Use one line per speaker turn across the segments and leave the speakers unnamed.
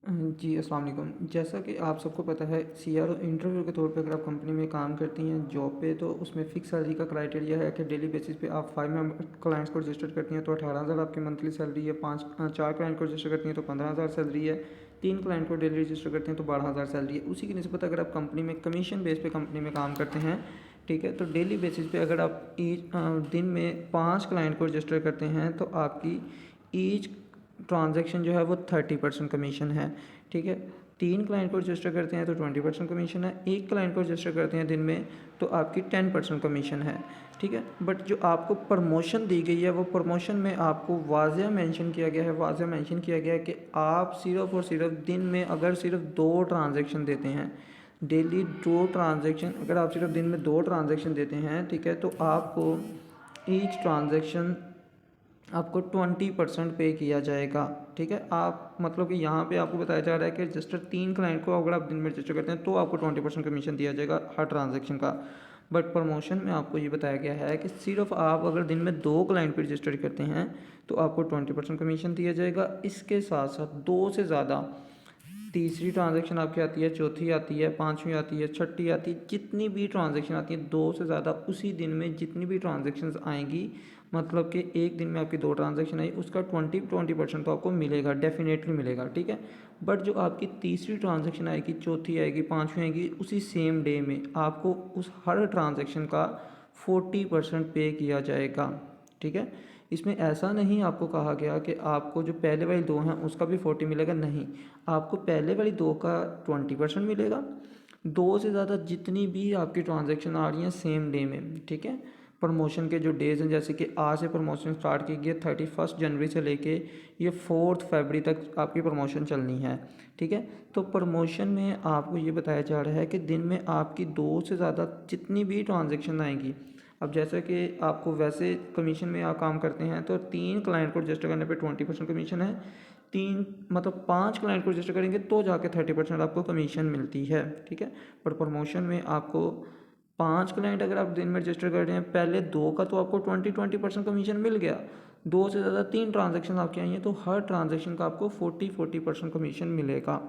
जी, अस्सलाम वालेकुम। जैसा कि आप सबको पता है, सीआरओ इंटरव्यू के तौर पे अगर आप कंपनी में काम करती हैं जॉब पे, तो उसमें फ़िक्स सैलरी का क्राइटेरिया है कि डेली बेसिस पे आप 5 मेंबर क्लाइंट्स को रजिस्टर करती हैं तो 18,000 आपकी मंथली सैलरी है। 4 क्लाइंट को रजिस्टर करती हैं तो 15,000 सैलरी है। 3 क्लाइंट को डेली रजिस्टर करते हैं तो 12,000 सैलरी है। उसी की निस्बत अगर आप कंपनी में कमीशन बेस पे कंपनी में काम करते हैं, ठीक है, तो डेली बेसिस पे अगर आप दिन में 5 क्लाइंट को रजिस्टर करते हैं तो आपकी ईच ट्रांजैक्शन जो है वो 30% कमीशन है। ठीक है, 3 क्लाइंट को रजिस्टर करते हैं तो 20% कमीशन है। 1 क्लाइंट को रजिस्टर करते हैं दिन में तो आपकी 10% कमीशन है। ठीक है, बट जो आपको प्रमोशन दी गई है वो प्रमोशन में आपको वाज़ेह मेंशन किया गया है, वाज़ेह मेंशन किया गया है कि आप सिर्फ़ और सिर्फ दिन में अगर सिर्फ 2 ट्रांजैक्शन देते हैं, डेली 2 ट्रांजैक्शन, अगर आप सिर्फ दिन में 2 ट्रांजैक्शन देते हैं, ठीक है, तो आपको ईच ट्रांजैक्शन आपको 20% पे किया जाएगा। ठीक है, आप मतलब कि यहाँ पे आपको बताया जा रहा है कि रजिस्टर 3 क्लाइंट को अगर आप दिन में रजिस्टर करते हैं तो आपको 20% कमीशन दिया जाएगा हर ट्रांजैक्शन का। बट प्रमोशन में आपको ये बताया गया है कि सिर्फ आप अगर दिन में 2 क्लाइंट पर रजिस्टर करते हैं तो आपको 20% कमीशन दिया जाएगा। इसके साथ साथ 2 से ज़्यादा, तीसरी ट्रांजैक्शन आपकी आती है, चौथी आती है, पाँचवीं आती है, छठी आती है, जितनी भी ट्रांजैक्शन आती है 2 से ज़्यादा, उसी दिन में जितनी भी ट्रांजैक्शंस आएंगी, मतलब कि एक दिन में आपकी 2 ट्रांजैक्शन आई, उसका 20% तो आपको मिलेगा, डेफिनेटली मिलेगा। ठीक है, बट जो आपकी तीसरी ट्रांजैक्शन आएगी, चौथी आएगी, पाँचवीं आएगी, उसी सेम डे में आपको उस हर ट्रांजैक्शन का 40% पे किया जाएगा। ठीक है, इसमें ऐसा नहीं आपको कहा गया कि आपको जो पहले वाली 2 हैं उसका भी 40 मिलेगा, नहीं, आपको पहले वाली 2 का 20% मिलेगा। 2 से ज़्यादा जितनी भी आपकी ट्रांजैक्शन आ रही हैं सेम डे में, ठीक है, प्रमोशन के जो डेज़ हैं, जैसे कि आज से प्रमोशन स्टार्ट की गई है 31 जनवरी से लेके ये 4 फरवरी तक आपकी प्रमोशन चलनी है। ठीक है, तो प्रमोशन में आपको ये बताया जा रहा है कि दिन में आपकी 2 से ज़्यादा जितनी भी ट्रांजैक्शन आएंगी, अब जैसा कि आपको वैसे कमीशन में आप काम करते हैं तो 3 क्लाइंट को रजिस्टर करने पे 20% कमीशन है। 3 मतलब 5 क्लाइंट को रजिस्टर करेंगे तो जाके 30% आपको कमीशन मिलती है। ठीक है, पर प्रमोशन में आपको 5 क्लाइंट अगर आप दिन में रजिस्टर कर रहे हैं, पहले 2 का तो आपको 20% कमीशन मिल गया, 2 से ज़्यादा 3 ट्रांजैक्शन आपकी आई हैं तो हर ट्रांजैक्शन का आपको 40% कमीशन मिलेगा।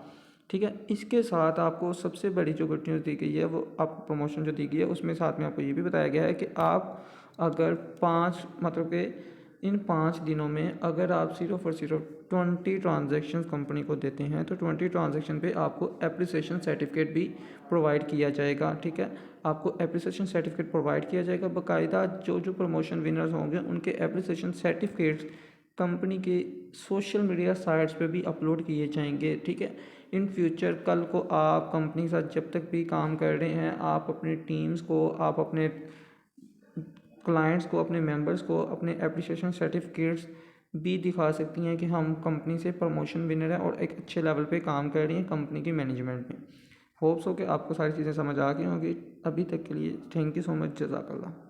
ठीक है, इसके साथ आपको सबसे बड़ी जो गुड न्यूज़ दी गई है, वो आपको प्रमोशन जो दी गई है उसमें साथ में आपको ये भी बताया गया है कि आप अगर 5 मतलब कि इन 5 दिनों में अगर आप सिर्फ और सिर्फ 20 ट्रांजैक्शंस कंपनी को देते हैं तो 20 ट्रांजैक्शन पे आपको एप्रिसिएशन सर्टिफिकेट भी प्रोवाइड किया जाएगा। ठीक है, आपको एप्रिसिएशन सर्टिफिकेट प्रोवाइड किया जाएगा बाकायदा। जो जो प्रमोशन विनर्स होंगे उनके एप्रिसिएशन सर्टिफिकेट्स कंपनी के सोशल मीडिया साइट्स पे भी अपलोड किए जाएंगे। ठीक है, इन फ्यूचर कल को आप कंपनी के साथ जब तक भी काम कर रहे हैं, आप अपनी टीम्स को, आप अपने क्लाइंट्स को, अपने मेंबर्स को अपने एप्रिसिएशन सर्टिफिकेट्स भी दिखा सकती हैं कि हम कंपनी से प्रमोशन विनर हैं और एक अच्छे लेवल पे काम कर रही हैं कंपनी की मैनेजमेंट में। होप्स हो कि आपको सारी चीज़ें समझ आ गई होंगी। अभी तक के लिए थैंक यू सो मच, जज़ाकल्लाह।